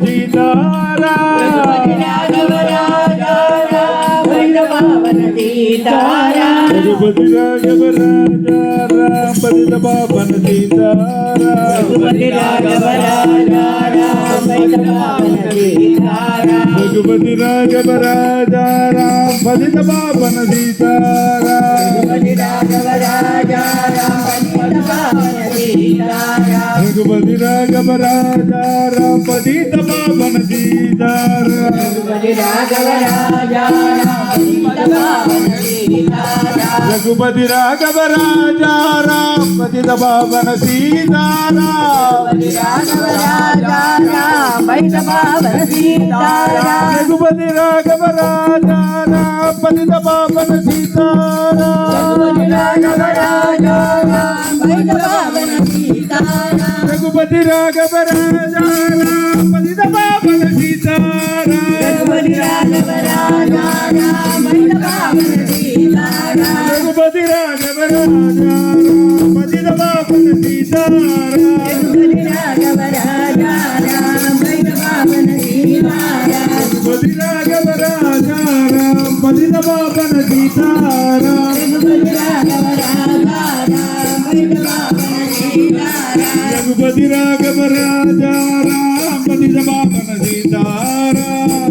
सीताराम रघुपति राघव राजा राम पतित पावन सीताराम रघुपति राघव राजा राम पतित पावन सीताराम रघुपति राघव राजा राम पतित पावन सीताराम रघुपति राघव राजा राम पतित पावन सीताराम रघुपति राघव राजा राम पतित पावन सीताराम रघुपति राघव राजा राम पतित पावन सीताराम रघुपति राघव राजा राम पतित पावन सीताराम रघुपति राघव राजा राम पतित पावन सीताराम रघुपति राघव राजा राम पतित पावन सीताराम रघुपति राघव राजा राम पतित पावन सीताराम रघुपति राघव राजा राम पतित पावन सीताराम रघुपति राघव राजा राम पतित पावन सीताराम